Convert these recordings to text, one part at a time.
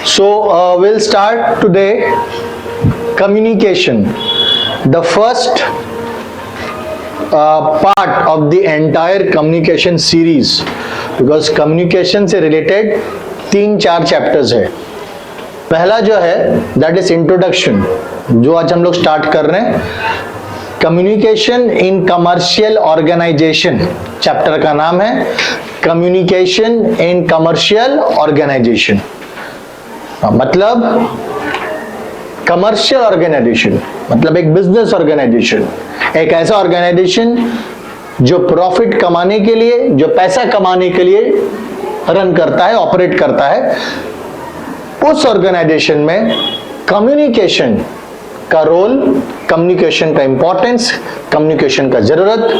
So we'll start today communication, the first part of the entire communication series, because communication से related 3-4 chapters है. पहला जो है that is introduction, जो आज हम लोग स्टार्ट कर रहे हैं. Communication in commercial organisation chapter का नाम है. कम्युनिकेशन इन कमर्शियल ऑर्गेनाइजेशन मतलब कमर्शियल ऑर्गेनाइजेशन मतलब एक बिजनेस ऑर्गेनाइजेशन, एक ऐसा ऑर्गेनाइजेशन जो प्रॉफिट कमाने के लिए, जो पैसा कमाने के लिए रन करता है, ऑपरेट करता है. उस ऑर्गेनाइजेशन में कम्युनिकेशन का रोल, कम्युनिकेशन का इंपॉर्टेंस, कम्युनिकेशन का जरूरत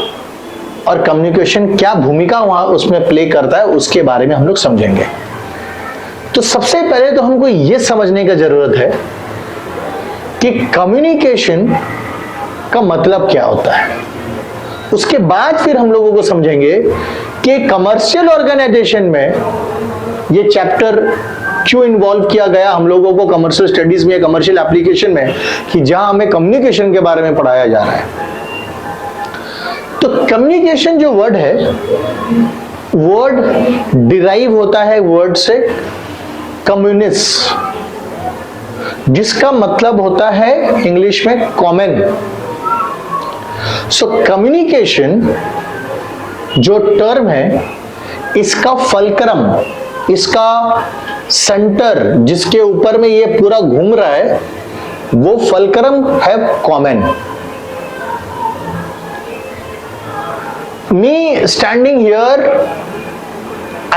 और कम्युनिकेशन क्या भूमिका वहां उसमें प्ले करता है, उसके बारे में हम लोग समझेंगे. तो सबसे पहले तो हमको यह समझने का जरूरत है कि कम्युनिकेशन का मतलब क्या होता है. उसके बाद फिर हम लोगों को समझेंगे कि कमर्शियल ऑर्गेनाइजेशन में ये चैप्टर क्यों इन्वॉल्व किया गया हम लोगों को कमर्शियल स्टडीज में, कमर्शियल एप्लीकेशन में, कि जहां हमें कम्युनिकेशन के बारे में पढ़ाया जा रहा है. तो कम्युनिकेशन जो वर्ड है, वर्ड डिराइव होता है वर्ड से कम्युनिस्ट, जिसका मतलब होता है इंग्लिश में कॉमन. सो कम्युनिकेशन जो टर्म है, इसका फलक्रम, इसका सेंटर जिसके ऊपर में ये पूरा घूम रहा है, वो फलक्रम है common. Me standing here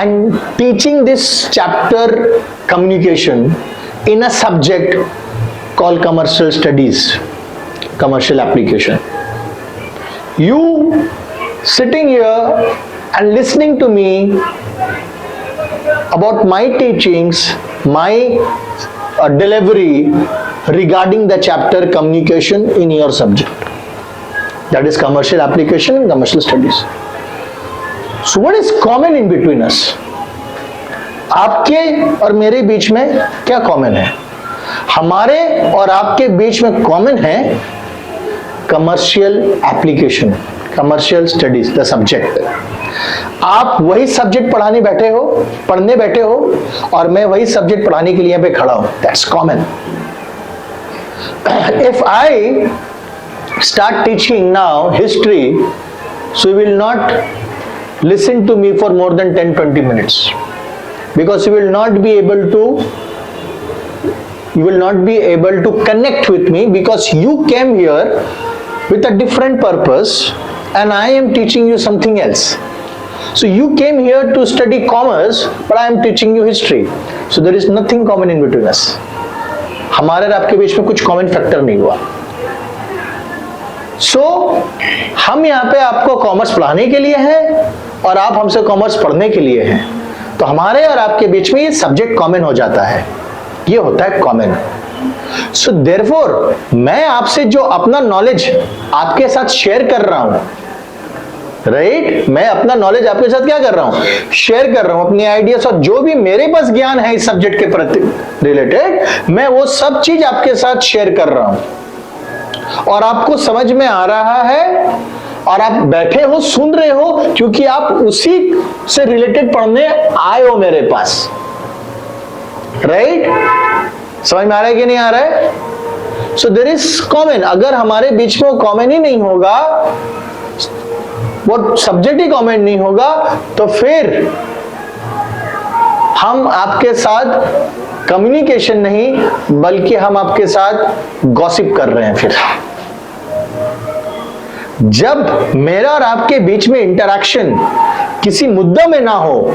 and teaching this chapter communication in a subject called commercial studies, commercial application. You sitting here and listening to me about my teachings, my delivery regarding the chapter communication in your subject, that is commercial application and commercial studies. So what is common in between us? आपके और मेरे बीच में क्या common है? हमारे और आपके बीच में कॉमन है commercial application, commercial studies, the subject. आप वही सब्जेक्ट पढ़ने बैठे हो और मैं वही सब्जेक्ट पढ़ाने के लिए यहाँ पे खड़ा हूं. That's common. If I start teaching now history, so you will not listen to me for more than 10-20 minutes, because you will not be able to connect with me, because you came here with a different purpose and I am teaching you something else. So you came here to study commerce, but I am teaching you history. So there is nothing common in between us. हमारे और आपके बीच में कुछ common factor नहीं हुआ. सो हम यहाँ पे आपको कॉमर्स पढ़ाने के लिए हैं और आप हमसे कॉमर्स पढ़ने के लिए हैं. तो हमारे और आपके बीच में ये सब्जेक्ट कॉमन हो जाता है, ये होता है कॉमन. सो देयरफॉर मैं आपसे जो अपना नॉलेज आपके साथ शेयर कर रहा हूं, राइट, मैं अपना नॉलेज आपके साथ क्या कर रहा हूं, शेयर कर रहा हूं, अपनी आइडियाज, और जो भी मेरे पास ज्ञान है इस सब्जेक्ट के प्रति रिलेटेड, मैं वो सब चीज आपके साथ शेयर कर रहा हूं और आपको समझ में आ रहा है और आप बैठे हो, सुन रहे हो, क्योंकि आप उसी से रिलेटेड पढ़ने आए हो मेरे पास. राइट? समझ में आ रहा है कि नहीं आ रहा है? So there is common. अगर हमारे बीच में कॉमन ही नहीं होगा, वो सब्जेक्ट ही कॉमन नहीं होगा, तो फिर हम आपके साथ कम्युनिकेशन नहीं, बल्कि हम आपके साथ गॉसिप कर रहे हैं. फिर जब मेरा और आपके बीच में इंटरैक्शन किसी मुद्दा में ना हो,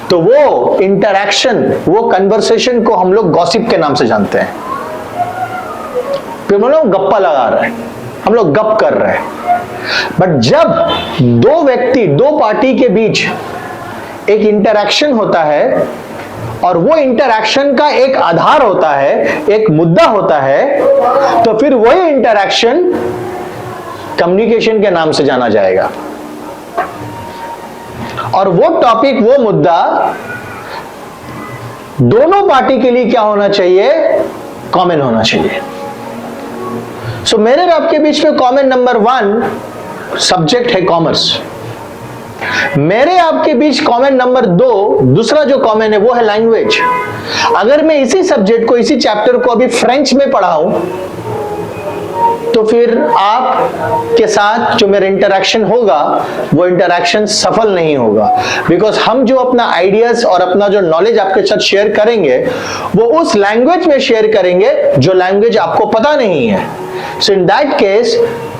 तो वो इंटरैक्शन, वो कन्वर्सेशन को हम लोग गॉसिप के नाम से जानते हैं. फिर हम लोग गप्पा लगा रहे हैं, हम लोग गप कर रहे हैं. बट जब दो व्यक्ति, दो पार्टी के बीच एक इंटरैक्शन होता है और वो इंटरैक्शन का एक आधार होता है, एक मुद्दा होता है, तो फिर वही इंटरैक्शन कम्युनिकेशन के नाम से जाना जाएगा. और वो टॉपिक, वो मुद्दा दोनों पार्टी के लिए क्या होना चाहिए? कॉमन होना चाहिए। सो मेरे और आपके बीच में कॉमन नंबर 1 सब्जेक्ट है कॉमर्स। मेरे आपके बीच कॉमन नंबर 2, दूसरा जो कॉमन है वो है लैंग्वेज। अगर मैं इसी सब्जेक्ट को, इसी चैप्टर को अभी फ्रेंच में पढ़ाऊं तो फिर आप के साथ जो मेरा इंटरैक्शन होगा वो इंटरैक्शन सफल नहीं होगा, बिकॉज हम जो अपना आइडियाज और अपना जो नॉलेज आपके साथ शेयर करेंगे वो उस लैंग्वेज में शेयर करेंगे जो लैंग्वेज आपको पता नहीं है। So in that case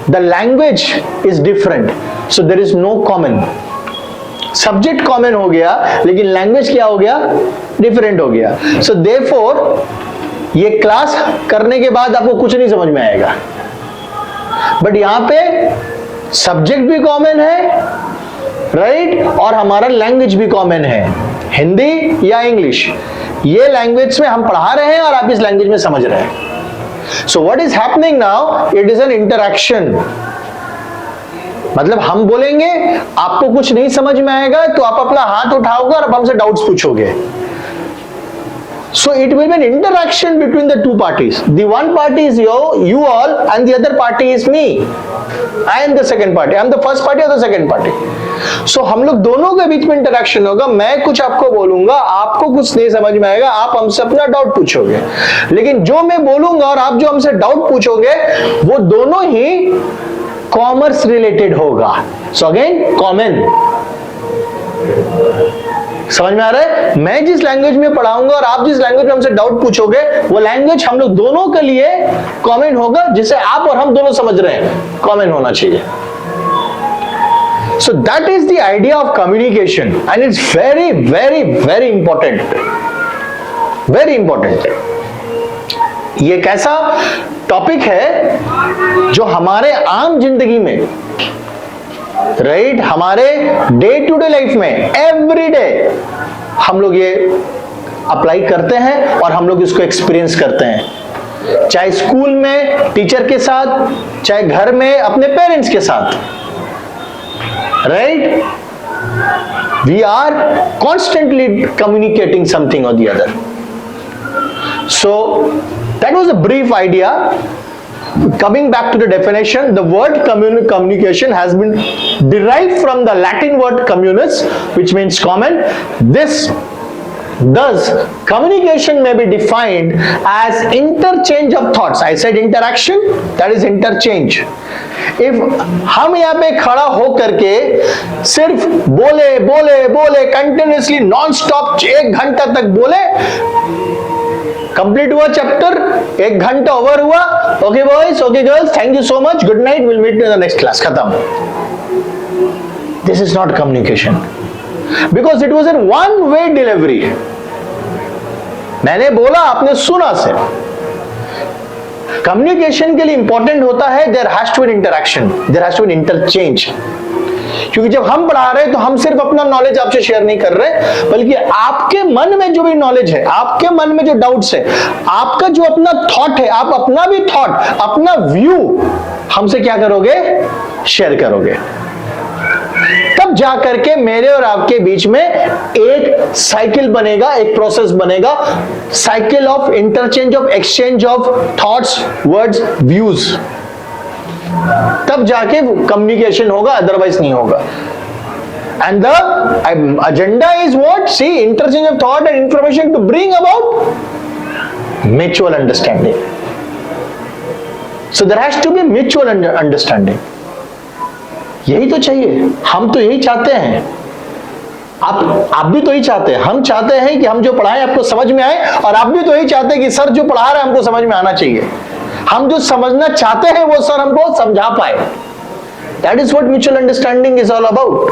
the language is different, so there is no common. Subject common हो गया लेकिन लैंग्वेज क्या हो गया? डिफरेंट हो गया। सो देयरफॉर ये क्लास करने के बाद आपको कुछ नहीं समझ में आएगा, बट यहां पे सब्जेक्ट भी कॉमन है, राइट, और हमारा लैंग्वेज भी कॉमन है, हिंदी या इंग्लिश। ये लैंग्वेज में हम पढ़ा रहे हैं और आप इस लैंग्वेज में समझ रहे हैं। So what is happening now? It is an interaction. मतलब हम बोलेंगे, आपको कुछ नहीं समझ में आएगा तो आप अपना हाथ उठाओगे और आप हमसे डाउट्स पूछोगे। So it will be an interaction between the two parties. The one party is you all, and the other party is me. I am the second party. I am the first party or the second party. So हम लोग दोनों के बीच में interaction होगा। मैं कुछ आपको बोलूंगा, आपको कुछ नहीं समझ में आएगा, आप हमसे अपना डाउट पूछोगे। लेकिन जो मैं बोलूंगा और आप जो हमसे डाउट पूछोगे वो दोनों ही कॉमर्स रिलेटेड होगा। So again common. समझ में आ रहा है? मैं जिस लैंग्वेज में पढ़ाऊंगा और आप जिस लैंग्वेज में हमसे डाउट पूछोगे वो लैंग्वेज हम लोग दोनों के लिए कॉमन होगा, जिसे आप और हम दोनों समझ रहे हैं, कॉमन होना चाहिए। सो that is the idea of communication and it's very very very important, very important. ये एक ऐसा टॉपिक है जो हमारे आम जिंदगी में, राइट, हमारे डे टू डे लाइफ में एवरी डे हम लोग ये अप्लाई करते हैं और हम लोग इसको एक्सपीरियंस करते हैं, चाहे स्कूल में टीचर के साथ, चाहे घर में अपने पेरेंट्स के साथ, right. We are constantly communicating something और the other. So that was a brief idea. Coming back to the definition, the word communication has been derived from the Latin word communis, which means common. Thus, communication may be defined as interchange of thoughts. I said interaction, that is interchange. If हम यहाँ पे खड़ा हो करके सिर्फ बोले बोले बोले कंटिन्यूसली नॉन स्टॉप 1 घंटा तक बोले, कंप्लीट हुआ चैप्टर, 1 घंटा ओवर हुआ, okay boys, okay girls, thank you so much, good night, will meet in the next class, खत्म। This is not communication, because it was an one way delivery. मैंने बोला, आपने सुना से। कम्युनिकेशन के लिए इंपॉर्टेंट होता है there has to be interaction, there has to be interchange. क्योंकि जब हम पढ़ा रहे हैं तो हम सिर्फ अपना नॉलेज आपसे शेयर नहीं कर रहे, बल्कि आपके मन में जो भी नॉलेज है, आपके मन में जो डाउट्स है, आपका जो अपना थॉट है, आप अपना भी थॉट, अपना व्यू हमसे क्या करोगे? शेयर करोगे। तब जाकर के मेरे और आपके बीच में एक साइकिल बनेगा, एक प्रोसेस बनेगा, cycle of interchange of exchange of thoughts, words, views. तब जाके कम्युनिकेशन होगा, अदरवाइज नहीं होगा। And the agenda is what? See, interchange of thought and information to bring about mutual understanding. So there has to be mutual understanding. यही तो चाहिए, हम तो यही चाहते हैं, आप भी तो यही चाहते हैं। हम चाहते हैं कि हम जो पढ़ाएं आपको समझ में आए, और आप भी तो यही चाहते हैं कि सर जो पढ़ा रहे हैं हमको समझ में आना चाहिए। हम जो समझना चाहते हैं वो सर हमको समझा पाए। That is what mutual understanding is all about.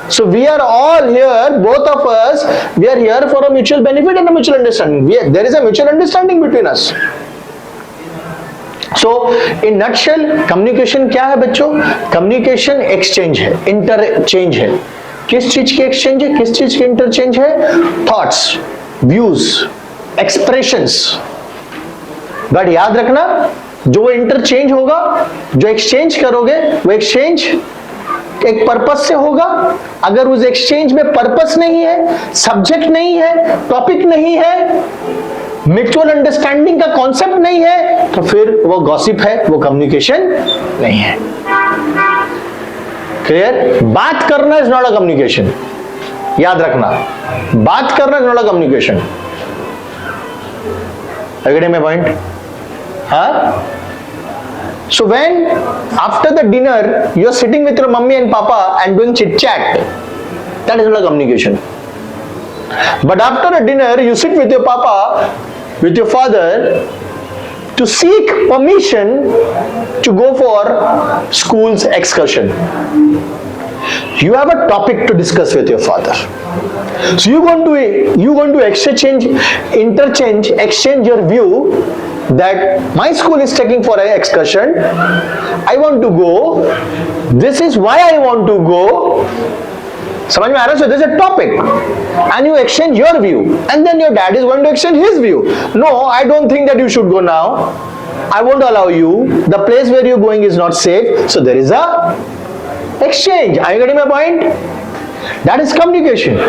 So we are all here, both of us, we are here for a mutual benefit and a mutual understanding. There is a mutual understanding between us. So in nutshell, communication क्या है बच्चों? Communication exchange है, interchange है। किस चीज की exchange है, किस चीज की interchange है? Thoughts, views, expressions। बट याद रखना, जो इंटरचेंज होगा, जो एक्सचेंज करोगे, वो एक्सचेंज एक पर्पस से होगा। अगर उस एक्सचेंज में पर्पस नहीं है, सब्जेक्ट नहीं है, टॉपिक नहीं है, म्यूचुअल अंडरस्टैंडिंग का कॉन्सेप्ट नहीं है, तो फिर वो गॉसिप है, वो कम्युनिकेशन नहीं है। क्लियर? बात करना इज नॉट अ कम्युनिकेशन, याद रखना, बात करना इज नॉट अ कम्युनिकेशन। अगले में पॉइंट, हाँ? So when after the dinner you are sitting with your mummy and papa and doing chit chat, that is not a communication. But after a dinner you sit with your papa, with your father, to seek permission to go for school's excursion. You have a topic to discuss with your father. So you going to exchange your view that my school is taking for an excursion. I want to go. This is why I want to go. समझ में आ रहा है? So there's a topic, and you exchange your view, and then your dad is going to exchange his view. No, I don't think that you should go now. I won't allow you. The place where you're going is not safe. So there is a exchange. Are you getting my point? That is communication.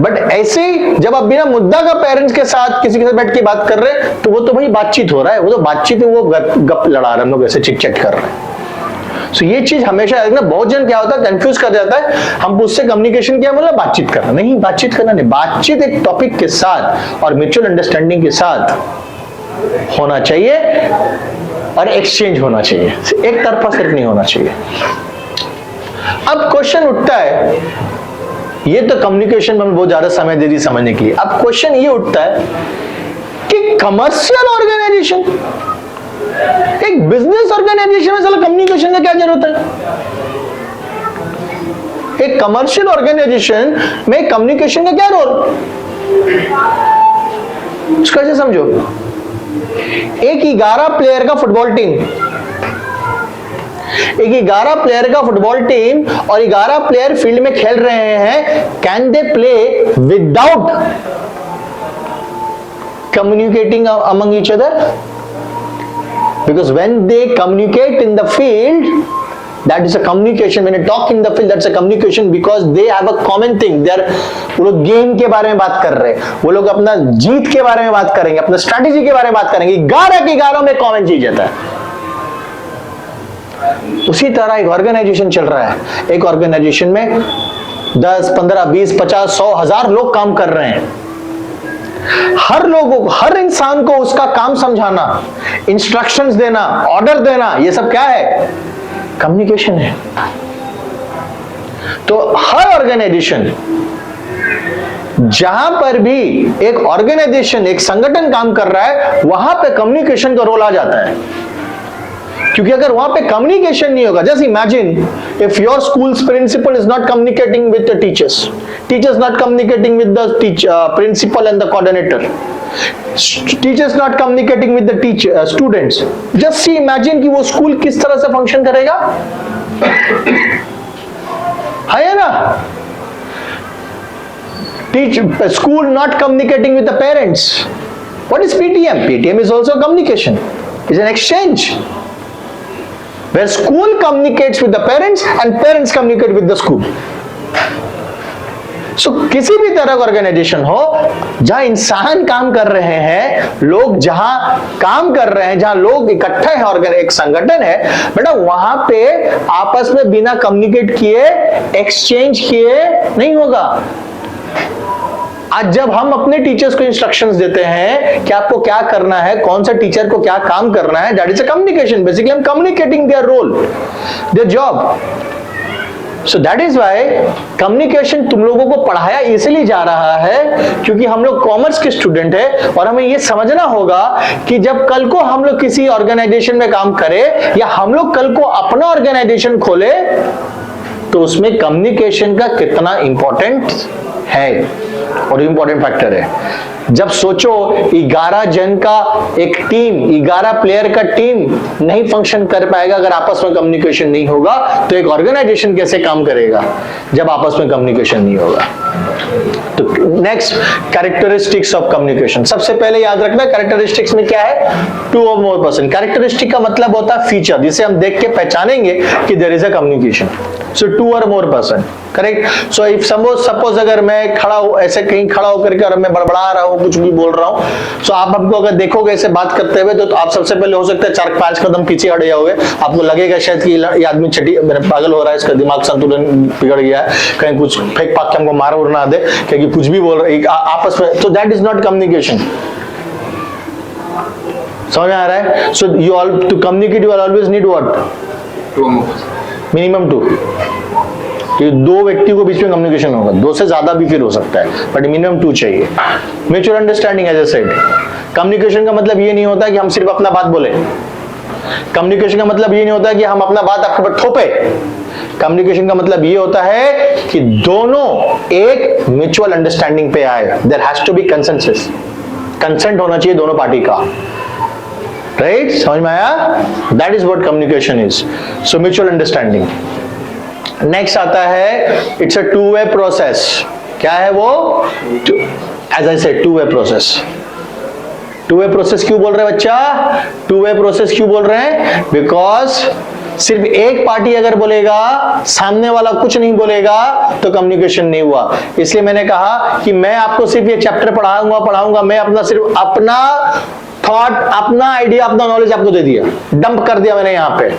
But ऐसे ही जब आप बिना मुद्दा का parents के साथ किसी के साथ बैठ के बात कर रहे हैं, तो वो तो भाई बातचीत हो रहा है, वो तो बातचीत है, वो गप लड़ा रहे हैं, हम लोग ऐसे चिट चैट कर रहे हैं। सो ये चीज हमेशा ना, बहुत जन क्या होता है, कंफ्यूज कर जाता है। हम उससे कम्युनिकेशन क्या मतलब बातचीत करना, नहीं, बातचीत करना नहीं, बातचीत एक टॉपिक के साथ और म्यूचुअल अंडरस्टैंडिंग के साथ होना चाहिए और एक्सचेंज होना चाहिए, एक तरफा सिर्फ नहीं होना चाहिए। अब क्वेश्चन उठता है, ये तो कम्युनिकेशन में बहुत ज्यादा समय दे दी समझने के लिए। अब क्वेश्चन ये उठता है कि कमर्शियल ऑर्गेनाइजेशन, एक बिजनेस ऑर्गेनाइजेशन में चलो कम्युनिकेशन का क्या जरूरत है? एक कमर्शियल ऑर्गेनाइजेशन में कम्युनिकेशन का क्या रोल? इसको ऐसे समझो, एक 11 प्लेयर का फुटबॉल टीम, एक 11 प्लेयर का फुटबॉल टीम और 11 प्लेयर फील्ड में खेल रहे हैं, can they play without communicating among each other? Because when they communicate in the field, that is a communication. When you talk in the field, that's a communication, because they have a common thing. They are, वो लोग game के बारे में बात कर रहे हैं, वो लोग अपना जीत के बारे में बात करेंगे, अपना स्ट्रैटेजी के बारे में बात करेंगे। 11 के 11 में कॉमन चीज आता है। उसी तरह एक ऑर्गेनाइजेशन चल रहा है, एक ऑर्गेनाइजेशन में 10, 15, 20, 50, 100, 1000 लोग काम कर रहे हैं। हर लोगों को, हर इंसान को उसका काम समझाना, इंस्ट्रक्शंस देना, ऑर्डर देना, ये सब क्या है? कम्युनिकेशन है। तो हर ऑर्गेनाइजेशन, जहां पर भी एक ऑर्गेनाइजेशन, एक संगठन काम कर रहा है, वहां पे कम्युनिकेशन का रोल आ जाता है। क्योंकि अगर वहां पे कम्युनिकेशन नहीं होगा, just imagine if your school's principal is not communicating with the teachers, teachers not communicating with the principal and the coordinator, teachers not communicating with the students, just see imagine कि वो school किस तरह से function करेगा। है ना? School not communicating with the parents. What is PTM? PTM is also communication. It's an exchange where school communicates with the parents and parents communicate with the school. So किसी भी तरह का ऑर्गेनाइजेशन हो जहां इंसान काम कर रहे हैं, लोग जहां काम कर रहे हैं, जहां लोग इकट्ठे हैं और एक संगठन है, बेटा वहां पे आपस में बिना कम्युनिकेट किए, एक्सचेंज किए नहीं होगा। आज जब हम अपने टीचर्स को इंस्ट्रक्शंस देते हैं कि आपको क्या करना है, कौन सा टीचर को क्या काम करना है, that is a communication. Basically I am communicating their role, their job. So that is why communication तुम लोगों को पढ़ाया इसलिए जा रहा है क्योंकि हम लोग कॉमर्स के स्टूडेंट है और हमें ये समझना होगा कि जब कल को हम लोग किसी ऑर्गेनाइजेशन में काम करें या हम लोग कल को अपना ऑर्गेनाइजेशन खोले तो उसमें कम्युनिकेशन का कितना इंपॉर्टेंट है और इंपॉर्टेंट फैक्टर है। जब सोचो 11 जन का एक टीम, 11 प्लेयर का टीम नहीं फंक्शन कर पाएगा अगर आपस में कम्युनिकेशन नहीं होगा, तो एक ऑर्गेनाइजेशन कैसे काम करेगा जब आपस में कम्युनिकेशन नहीं होगा। तो नेक्स्ट, कैरेक्टरिस्टिक्स ऑफ कम्युनिकेशन। सबसे पहले याद रखना कैरेक्टरिस्टिक्स में क्या है, 2 or more पर्सन। कैरेक्टरिस्टिक का मतलब होता है फीचर, जिसे हम देख के पहचानेंगे कि there is a communication. So 2 or more person, correct. So if suppose अगर मैं खड़ा हूं, ऐसे कहीं खड़ा होकर के और मैं बड़बड़ा रहा हूं, कुछ भी बोल रहा हूं, सो आप हमको अगर देखोगे ऐसे बात करते हुए, तो आप सबसे पहले हो सकता है 4-5 कदम पीछे हट जाओगे। आपको लगेगा शायद कि ये आदमी पागल हो रहा है, इसका दिमाग संतुलन बिगड़ गया है, कहीं कुछ फेक पाक के हमको मार उड़ ना दे, क्योंकि कुछ भी बोल रहे आपस में। तो दैट इज नॉट कम्युनिकेशन। समझ में आ रहा है? So you all to communicate you always need what, minimum 2। ये 2 व्यक्ति को बीच में कम्युनिकेशन होगा, 2 से ज्यादा भी फिर हो सकता है, बट मिनिमम 2 चाहिए। Mutual understanding, as I said. Communication का मतलब ये नहीं होता कि हम सिर्फ अपना बात बोले। कम्युनिकेशन का मतलब ये नहीं होता कि हम अपना बात आपके ऊपर थोपे। कम्युनिकेशन का मतलब ये होता है कि दोनों एक म्यूचुअल अंडरस्टैंडिंग पे आए। There has to be consensus, consent होना चाहिए दोनों पार्टी का, राइट? समझ में आया? That is what communication is. So mutual understanding. Next आता है, इट्स अ 2-way प्रोसेस। क्या है वो? As I said, 2-way process. 2-way process क्यों बोल रहे हैं बच्चा? 2-way प्रोसेस क्यों बोल रहे हैं? बिकॉज सिर्फ एक पार्टी अगर बोलेगा, सामने वाला कुछ नहीं बोलेगा, तो कम्युनिकेशन नहीं हुआ। इसलिए मैंने कहा कि मैं आपको सिर्फ ये चैप्टर पढ़ाऊंगा, मैं अपना सिर्फ अपना थॉट, अपना आइडिया, अपना नॉलेज आपको दे दिया, डंप कर दिया मैंने यहाँ पे।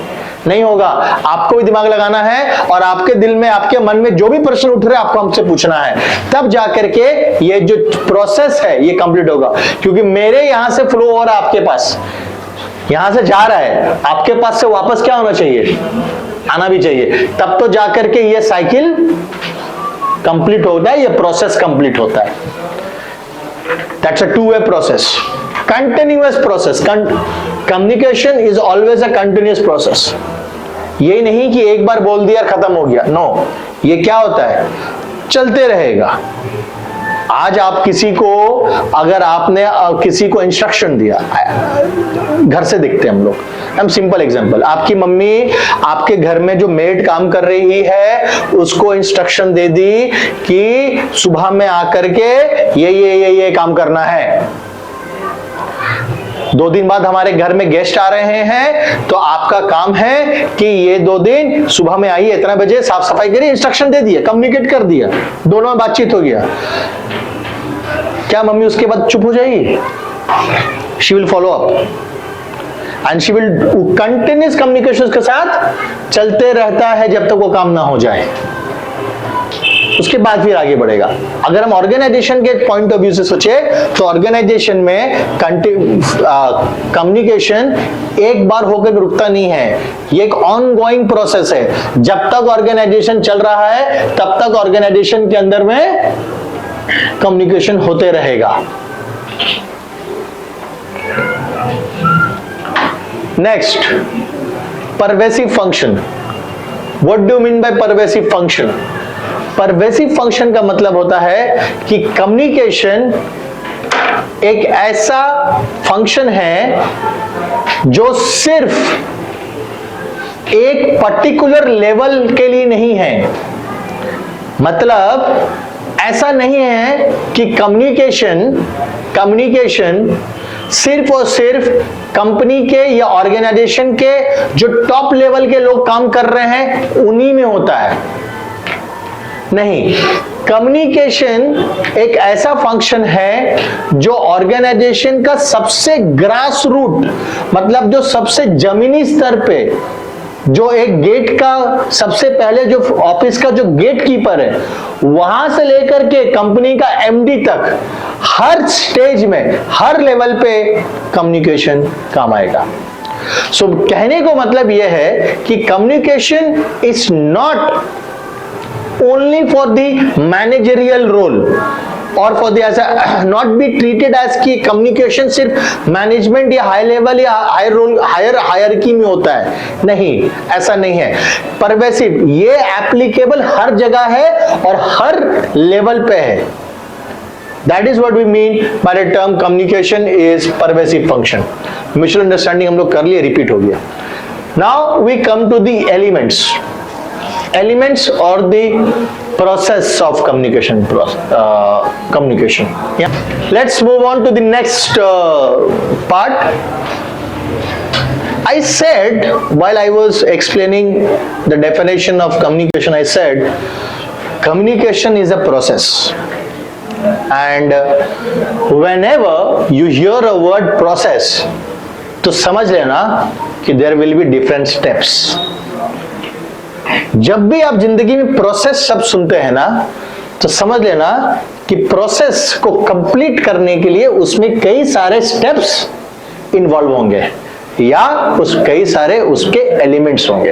नहीं होगा, आपको भी दिमाग लगाना है, और आपके दिल में, आपके मन में जो भी प्रश्न उठ रहे हैं आपको हमसे पूछना है, तब जाकर के ये जो प्रोसेस है ये कंप्लीट होगा। क्योंकि मेरे यहां से फ्लो हो रहा है आपके पास, यहां से जा रहा है आपके पास से वापस क्या होना चाहिए? आना भी चाहिए, तब तो जाकर के ये साइकिल कंप्लीट होता है, ये प्रोसेस कंप्लीट होता है। That's a 2-way process, continuous process. Communication is always a continuous process. ये नहीं कि एक बार बोल दिया खत्म हो गया, नो। ये क्या होता है? चलते रहेगा। आज आप किसी को, अगर आपने किसी को इंस्ट्रक्शन दिया, घर से दिखते हम लोग, हम सिंपल एग्जांपल, आपकी मम्मी आपके घर में जो मेड काम कर रही है उसको इंस्ट्रक्शन दे दी कि सुबह में आकर के ये काम करना है। 2 दिन बाद हमारे घर में गेस्ट आ रहे हैं, तो आपका काम है कि ये 2 दिन सुबह में आइए, इतना बजे साफ सफाई करिए। इंस्ट्रक्शन दे दिया, कम्युनिकेट कर दिया, दोनों में बातचीत हो गया। क्या मम्मी उसके बाद चुप हो जाएगी? She will follow up and she will continuous communication के साथ चलते रहता है जब तक वो काम ना हो जाए, उसके बाद फिर आगे बढ़ेगा। अगर हम ऑर्गेनाइजेशन के पॉइंट ऑफ व्यू से सोचे, तो ऑर्गेनाइजेशन में कम्युनिकेशन एक बार होकर रुकता नहीं है, ये एक ऑनगोइंग प्रोसेस है। जब तक ऑर्गेनाइजेशन चल रहा है तब तक ऑर्गेनाइजेशन के अंदर में कम्युनिकेशन होते रहेगा। Next, pervasive function. What do you mean by pervasive function? Pervasive function का मतलब होता है कि कम्युनिकेशन एक ऐसा फंक्शन है जो सिर्फ एक पर्टिकुलर लेवल के लिए नहीं है। मतलब ऐसा नहीं है कि कम्युनिकेशन सिर्फ और सिर्फ कंपनी के या ऑर्गेनाइजेशन के जो टॉप लेवल के लोग काम कर रहे हैं उन्हीं में होता है। नहीं, कम्युनिकेशन एक ऐसा फंक्शन है जो ऑर्गेनाइजेशन का सबसे ग्रास रूट, मतलब जो सबसे जमीनी स्तर पे, जो एक गेट का सबसे पहले जो ऑफिस का जो गेट कीपर है, वहां से लेकर के कंपनी का एमडी तक, हर स्टेज में, हर लेवल पे कम्युनिकेशन काम आएगा। सो कहने को मतलब यह है कि communication is not only for the managerial role or for the not be treated as कि communication सिर्फ मैनेजमेंट या हाई लेवल या हायर रोल, हायर हायरकी में होता है। नहीं, ऐसा नहीं है। परवेसिव, ये एप्लीकेबल हर जगह है और हर लेवल पे है। That is what we mean by the term communication is pervasive function. Mutual understanding हम लोग कर लिए, repeat हो गया. Now we come to the elements or the process of communication. Yeah. Let's move on to the next part. I said, while I was explaining the definition of communication, I said communication is a process. And whenever you hear a word process, तो समझ लेना कि there will be different steps. जब भी आप जिंदगी में process शब्द सुनते हैं ना, तो समझ लेना कि प्रोसेस को कंप्लीट करने के लिए उसमें कई सारे स्टेप्स इन्वॉल्व होंगे या कई सारे उसके एलिमेंट्स होंगे.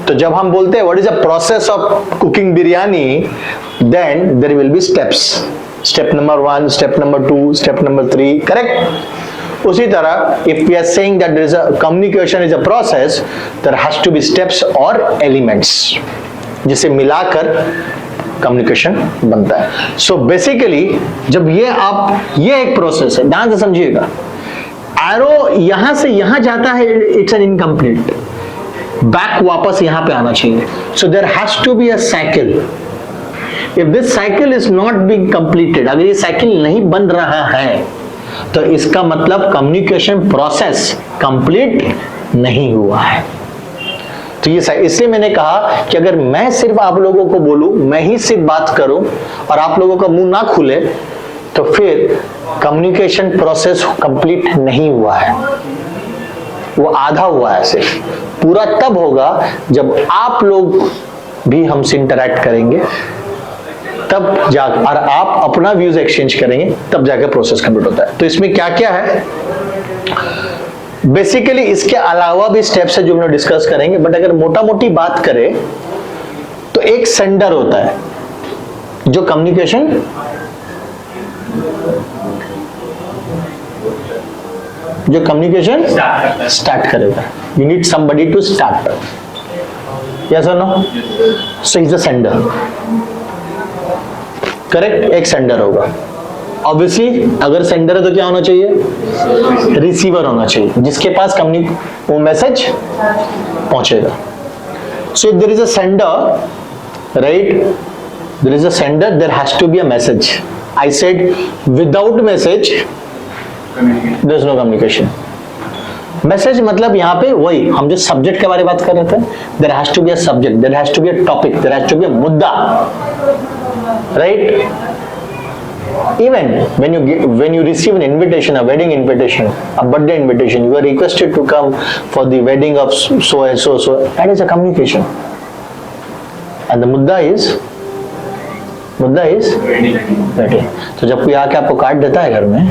तो जब हम बोलते हैं what is a process of cooking biryani, then there will be steps. Step number 1, step number 2, step number 3, correct. उसी तरह if we are saying that there is a communication is a process, there has to be steps और elements जिसे मिलाकर communication बनता है. So basically जब ये एक प्रोसेस है, ध्यान से समझिएगा. एरो यहां से यहां जाता है, इट्स एन इनकम्प्लीट. बैक वापस यहां पे आना चाहिए. So there has to be a cycle. If this cycle is not being completed, अगर ये साइकिल नहीं बन रहा है तो इसका मतलब कम्युनिकेशन प्रोसेस कंप्लीट नहीं हुआ है. तो ये इसलिए मैंने कहा कि अगर मैं सिर्फ आप लोगों को बोलूं, मैं ही सिर्फ बात करूं और आप लोगों का मुंह ना खुले, तो फिर कम्युनिकेशन प्रोसेस कंप्लीट नहीं हुआ है, वो आधा हुआ है. सिर्फ पूरा तब होगा जब आप लोग भी हमसे इंटरैक्ट करेंगे, तब जा और आप अपना व्यूज एक्सचेंज करेंगे, तब जाकर प्रोसेस कंप्लीट होता है. तो इसमें क्या क्या है, बेसिकली इसके अलावा भी स्टेप्स है जो हम डिस्कस करेंगे. बट अगर मोटा मोटी बात करें तो एक सेंडर होता है जो कम्युनिकेशन स्टार्ट करेगा. You need somebody to start. Yes और no? So is a sender. Correct. एक सेंडर होगा. ऑब्वियसली अगर सेंडर है तो क्या होना चाहिए, रिसीवर होना चाहिए, जिसके पास वो मैसेज पहुंचेगा. So if there is a sender, right, there is a sender, there has to be a message. I said without message there is no communication. Message मतलब यहाँ पे वही हम जो सब्जेक्ट के बारे में बात कर रहे थे, there has to be a subject, there has to be a topic, there has to be a मुद्दा, right. Even when you receive an invitation, a wedding invitation, a birthday invitation, you are requested to come for the wedding of so and so. That is a communication. And the mudda is wedding. तो जब कोई आके आपको card देता है घर में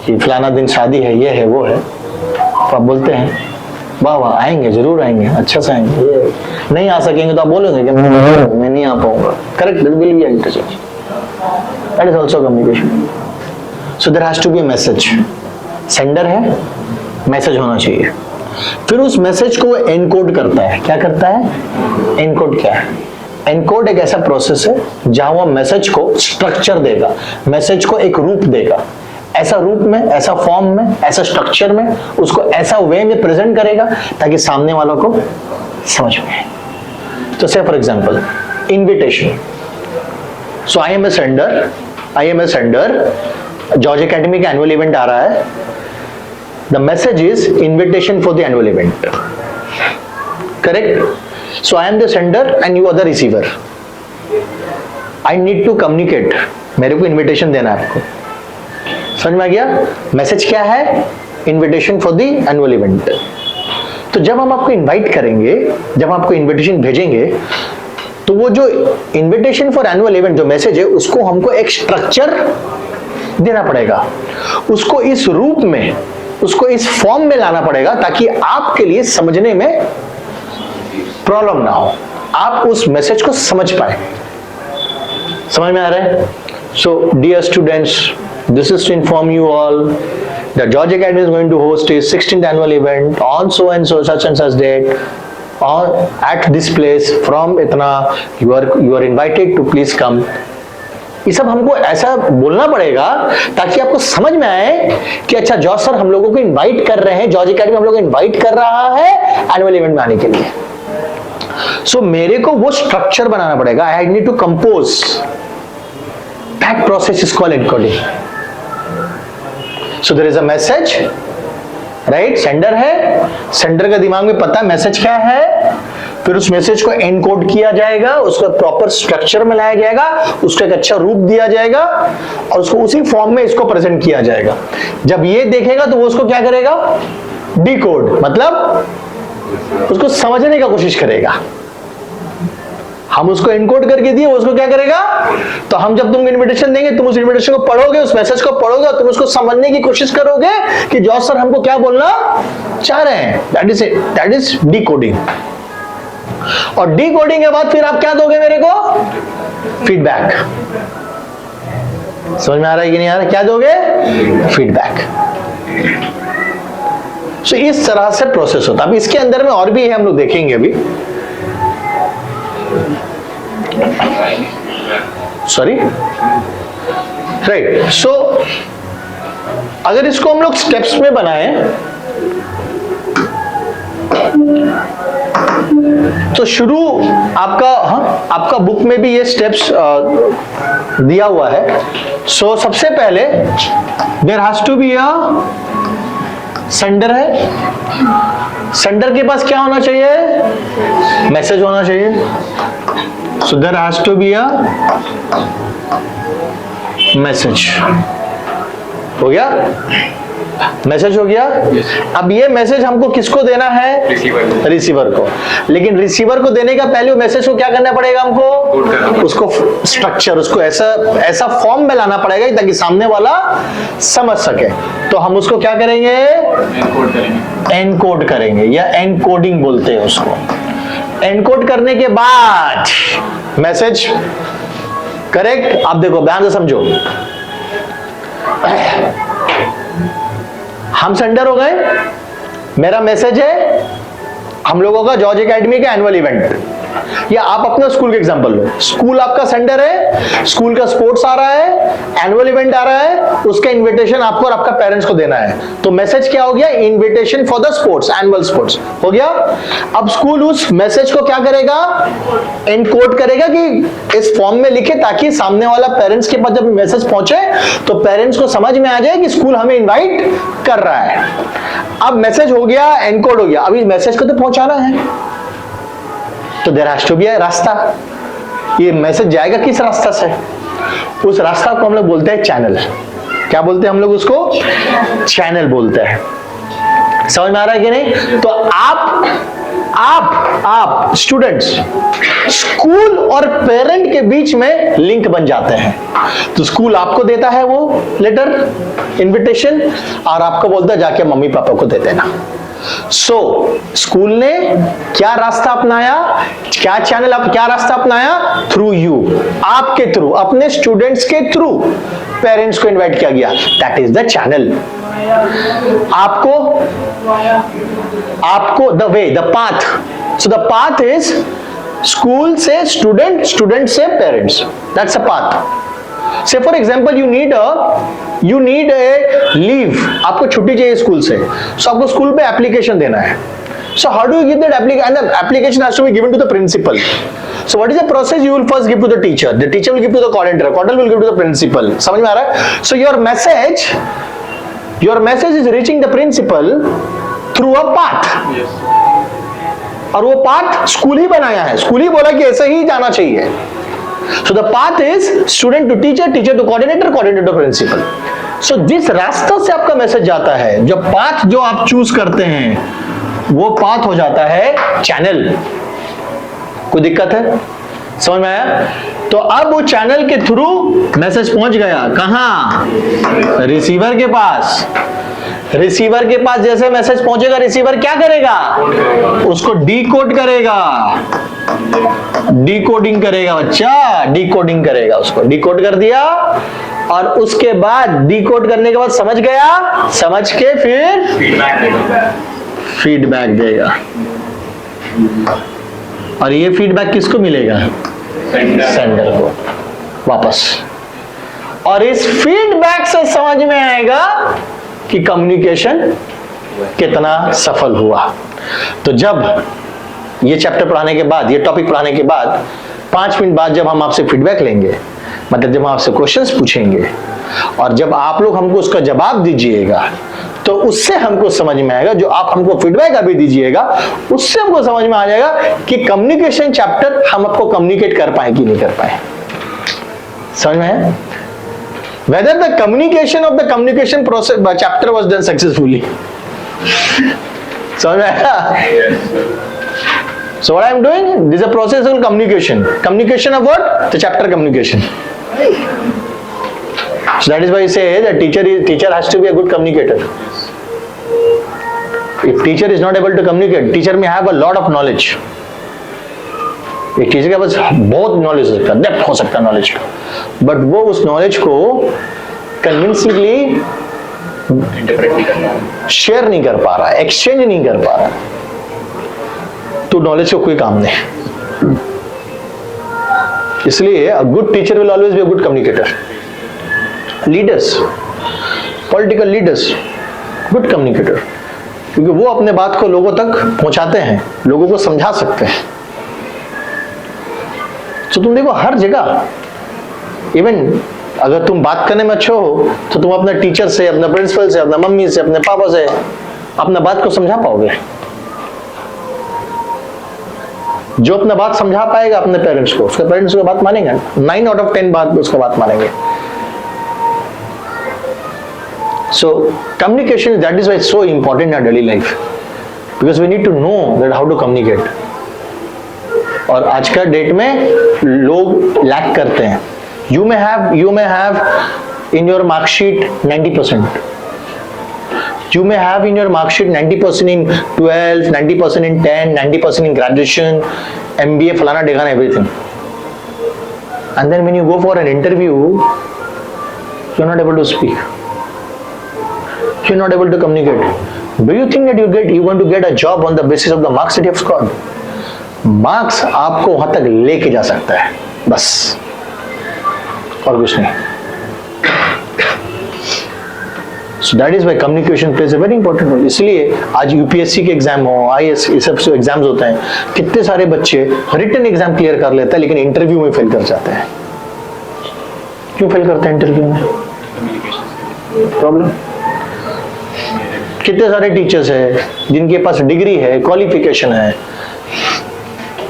कि फलाना दिन शादी है, ये है, वो है, तो आप बोलते हैं वाह वाह आएंगे, जरूर आएंगे, अच्छा से आएंगे. नहीं आ सकेंगे तो आप बोलोगे कि मैं नहीं आ पाऊंगा. Correct. There will be an interchange. That is also communication. So there has to be a message. Sender है, मैसेज होना चाहिए. फिर उस मैसेज को वो एनकोड करता है. क्या करता है? एनकोड क्या है? एनकोड एक ऐसा प्रोसेस है जहां वो मैसेज को स्ट्रक्चर देगा, मैसेज को एक रूप देगा, ऐसा रूप में, ऐसा फॉर्म में, ऐसा स्ट्रक्चर में, उसको ऐसा वे में प्रेजेंट करेगा ताकि सामने वालों को समझ में आए. तो से for example invitation. So I am a sender. George academy का एनुअल इवेंट आ रहा है. The message is invitation for the annual event. Correct? So I am the sender and you are the receiver. I need to communicate. मेरे को invitation देना है आपको. समझ में आ गया? मैसेज क्या है? Invitation for the annual event. तो जब हम आपको इनवाइट करेंगे, जब आपको इन्विटेशन भेजेंगे, तो वो जो इन्विटेशन फॉर एनुअल इवेंट जो मैसेज है, उसको हमको एक स्ट्रक्चर देना पड़ेगा, उसको इस रूप में, उसको इस फॉर्म में लाना पड़ेगा ताकि आपके लिए समझने में प्रॉब्लम ना हो, आप उस मैसेज को समझ पाए. समझ में आ रहा है? So dear students, this is to inform you all that George Academy is going to host its 16th annual event on so and so such and such date at this place from Itna. You are invited to please come ये सब हमको ऐसा बोलना पड़ेगा ताकि आपको समझ में आए कि अच्छा जॉर्ज सर हम लोगों को इनवाइट कर रहे हैं, जॉर्ज एकेडमी हम लोगों को इनवाइट कर रहा है एनुअल इवेंट में आने के लिए। सो मेरे को वो स्ट्रक्चर बनाना पड़ेगा। I need to compose. That process is called encoding. So there is a message, right? Sender है, सेंडर का दिमाग में पता है मैसेज क्या है, फिर उस मैसेज को एनकोड किया जाएगा, उसको प्रॉपर स्ट्रक्चर में लाया जाएगा, उसको एक अच्छा रूप दिया जाएगा और उसको उसी फॉर्म में इसको प्रेजेंट किया जाएगा। जब ये देखेगा तो वो उसको क्या करेगा? डिकोड, मतलब उसको समझने का कोशिश करेगा। हम उसको एनकोड करके दिए, वो उसको क्या करेगा? तो हम जब तुमको इनविटेशन देंगे, तुम उस इनविटेशन को पढ़ोगे, उस मैसेज को पढ़ोगे और तुम उसको समझने की कोशिश करोगे कि जॉर्ज सर हमको क्या बोलना चाह रहे हैं। That is it, that is decoding. और डिकोडिंग के बाद फिर आप क्या दोगे मेरे को? फीडबैक। समझ में आ रहा है कि नहीं आ रहा? क्या दोगे? फीडबैक। सो इस तरह से प्रोसेस होता है। अब इसके अंदर में और भी है, हम लोग देखेंगे अभी। Sorry, right. सो अगर इसको हम लोग स्टेप्स में बनाएं तो शुरू आपका बुक में भी ये स्टेप्स दिया हुआ है। सो सबसे पहले there has to be a sender है। सेंडर के पास क्या होना चाहिए? मैसेज होना चाहिए। So there has to be a message. हो गया? मैसेज हो गया। अब ये मैसेज हमको किसको देना है? रिसीवर को। लेकिन रिसीवर को देने का पहले मैसेज को क्या करना पड़ेगा हमको? उसको स्ट्रक्चर, उसको ऐसा फॉर्म में लाना पड़ेगा ताकि सामने वाला समझ सके। तो हम उसको क्या करेंगे? एनकोड करेंगे या एनकोडिंग बोलते हैं उसको। एनकोड करने के बाद मैसेज करेक्ट। आप देखो, ध्यान से समझो। हम सेंडर हो गए, मेरा मैसेज है हम लोगों का जॉर्ज एकेडमी का एनुअल इवेंट, या आप अपना स्कूल का एग्जांपल लो। स्कूल आपका सेंडर है, स्कूल का स्पोर्ट्स आ रहा है, एनुअल इवेंट आ रहा है, उसका इनविटेशन आपको और आपका पेरेंट्स को देना है। तो मैसेज क्या हो गया? Invitation for the sports, annual sports हो गया। अब स्कूल उस मैसेज को क्या करेगा? एनकोड करेगा कि इस फॉर्म में लिखे, ताकि सामने वाला पेरेंट्स के पास जब मैसेज पहुंचे तो पेरेंट्स को समझ में आ जाए कि स्कूल हमें इन्वाइट कर रहा है। अब मैसेज हो गया, एनकोड हो गया, अब इस मैसेज को तो पहुंचाना है, तो there has to be a रास्ता। ये मैसेज जाएगा किस रास्ता से? उस रास्ता को हम लोग बोलते हैं चैनल। क्या बोलते हैं हम लोग उसको? चैनल बोलते हैं। समझ में आ रहा है कि नहीं? तो आप स्टूडेंट्स, स्कूल और पेरेंट के बीच में लिंक बन जाते हैं। तो स्कूल आपको देता है वो लेटर, इनविटेशन, और आपको बोलता है जाके मम्मी पापा को दे देना। सो स्कूल ने क्या रास्ता अपनाया? क्या चैनल, क्या रास्ता अपनाया? थ्रू यू, आपके थ्रू, अपने स्टूडेंट्स के थ्रू पेरेंट्स को इनवाइट किया गया। That is the channel. आपको the way, the path. So the path is school से स्टूडेंट, स्टूडेंट से parents. That's a path. Say for example, you need a leave. आपको छुट्टी चाहिए स्कूल से, so आपको स्कूल पे एप्लीकेशन देना है। So how do you give that application? And the application has to be given to the principal. So what is the process? You will first give to the teacher. The teacher will give to the coordinator. Coordinator will give to the principal. समझ में आ रहा है? So your message is reaching the principal through a path. Yes. और वो path school ही बनाया है, school ही बोला कि ऐसे ही जाना चाहिए। So the path is student to teacher, teacher to coordinator, coordinator to principal. So जिस रास्ता से आपका मैसेज जाता है, जो पाथ जो आप चूज करते हैं, वो पाथ हो जाता है चैनल। कोई दिक्कत है? समझ में आया? तो अब वो चैनल के थ्रू मैसेज पहुंच गया कहां? रिसीवर के पास। रिसीवर के पास जैसे मैसेज पहुंचेगा, रिसीवर क्या करेगा? उसको डीकोड करेगा, डीकोडिंग करेगा बच्चा, डीकोडिंग करेगा। उसको डीकोड कर दिया और उसके बाद डीकोड करने के बाद समझ गया, समझ के फिर फीडबैक देगा। और ये फीडबैक किसको मिलेगा? सेंडर को वापस। और इस फीडबैक से समझ में आएगा कि कम्युनिकेशन कितना सफल हुआ। तो जब ये चैप्टर पढ़ाने के बाद, ये टॉपिक पढ़ाने के बाद 5 मिनट बाद जब हम आपसे फीडबैक लेंगे, मतलब जब हम आपसे क्वेश्चंस पूछेंगे और जब आप लोग हमको उसका जवाब दीजिएगा, तो उससे हमको समझ में आएगा, जो आप हमको फीडबैक अभी दीजिएगा उससे हमको समझ में आ जाएगा कि कम्युनिकेशन चैप्टर हम आपको कम्युनिकेट कर पाए कि नहीं कर पाए। समझ में है? Whether the communication of the communication process chapter was done successfully. समझ में आया? So what I am doing, this is a process of communication. Communication of what? The chapter communication. So that is why I say that teacher has to be a good communicator. If teacher is not able to communicate, teacher may have a lot of knowledge. एक teacher के पास बहुत knowledge हो सकता है, depth हो सकता है knowledge का, बट वो उस नॉलेज को कन्विंसिंगली शेयर नहीं कर पा रहा है, एक्सचेंज नहीं कर पा रहा है, तो नॉलेज को कोई काम नहीं। इसलिए a good teacher will always be a good communicator. Leaders, political leaders, good communicator, क्योंकि वो अपने बात को लोगों तक पहुंचाते हैं, लोगों को समझा सकते हैं। तो तुम देखो हर जगह, इवन अगर तुम बात करने में अच्छे हो तो तुम अपने टीचर से, अपने प्रिंसिपल से, अपने मम्मी से, अपने पापा से अपना बात को समझा पाओगे। जो अपना बात समझा पाएगा अपने पेरेंट्स को, उसके पेरेंट्स की बात मानेंगे, 9 out of 10 बात उसका बात मानेंगे। So communication, that is why it's so important in our daily life, because we need to know that how to communicate. और आज का डेट में लोग लैक करते हैं। You may have in your mark sheet 90%. You may have in your mark sheet 90% in 12, 90% in 10, 90% in graduation, MBA, falana dhekana, everything. And then when you go for an interview, you're not able to speak. You're not able to communicate. Do you think that you're going to get a job on the basis of the marks that you have scored? Marks आपको वहां तक लेके जा सकता है, बस, और कुछ नहीं। So that is why communication plays a very important role. इसलिए आज यूपीएससी के एग्जाम हो, आईएएस, ये सब एग्जाम्स होते हैं, कितने सारे बच्चे रिटन एग्जाम क्लियर कर लेते हैं लेकिन इंटरव्यू में फेल कर जाते हैं। क्यों फेल करते हैं इंटरव्यू में? प्रॉब्लम। कितने सारे टीचर्स हैं जिनके पास डिग्री है, क्वालिफिकेशन है,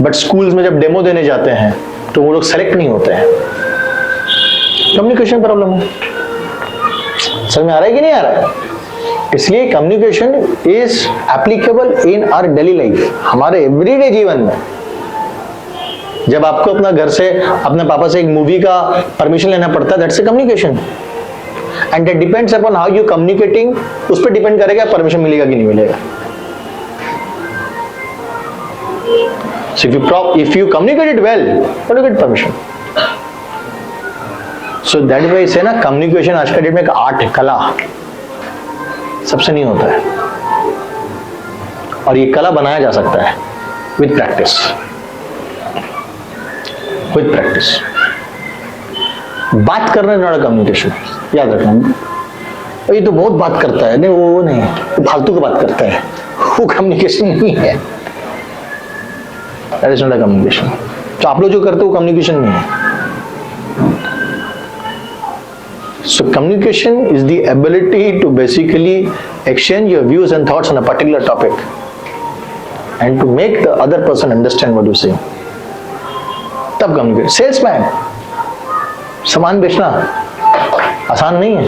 बट स्कूल्स में जब डेमो देने जाते हैं तो वो लोग सेलेक्ट नहीं होते हैं। कम्युनिकेशन प्रॉब्लम है। समझ में आ रहा है कि नहीं आ रहा है? इसलिए communication is applicable in our daily life, हमारे एवरीडे जीवन में। जब आपको अपना घर से, अपने पापा से एक मूवी का परमिशन लेना पड़ता है, that's a communication, and that depends upon how you communicating, उस पर डिपेंड करेगा परमिशन मिलेगा कि नहीं मिलेगा। So if you communicate it well, you get permission. So that is why I say ना, communication आज का डेट में एक आर्ट है, कला, सबसे नहीं होता है, और ये कला बनाया जा सकता है with practice. With practice. बात करना नॉट कम्युनिकेशन, याद रखना। ये तो बहुत बात करता है, नहीं वो नहीं, वो फालतू की बात करता है, वो कम्युनिकेशन नहीं है। That is not a communication. तो आप लोग जो करते हो कम्युनिकेशन नहीं है। So communication is the ability to basically exchange your views and thoughts on a particular topic and to make the other person understand what you say. तब communicate. Salesman, सामान बेचना आसान नहीं है,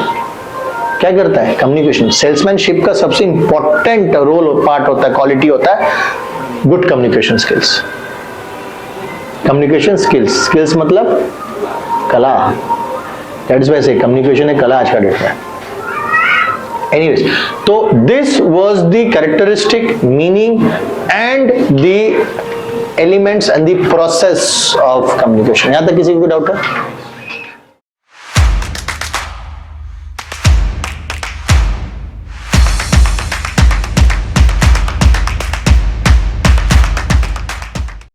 क्या करता है? कम्युनिकेशन। सेल्समैनशिप का सबसे इंपॉर्टेंट रोल पार्ट होता है, क्वालिटी होता है good communication skills. Communication skills, skills मतलब कला। दैट इज वाई से कम्युनिकेशन एक कला आज का डेट में। एनीवेज, तो this was the characteristic, meaning and the elements and the process of communication. यहां तक किसी को डाउट है?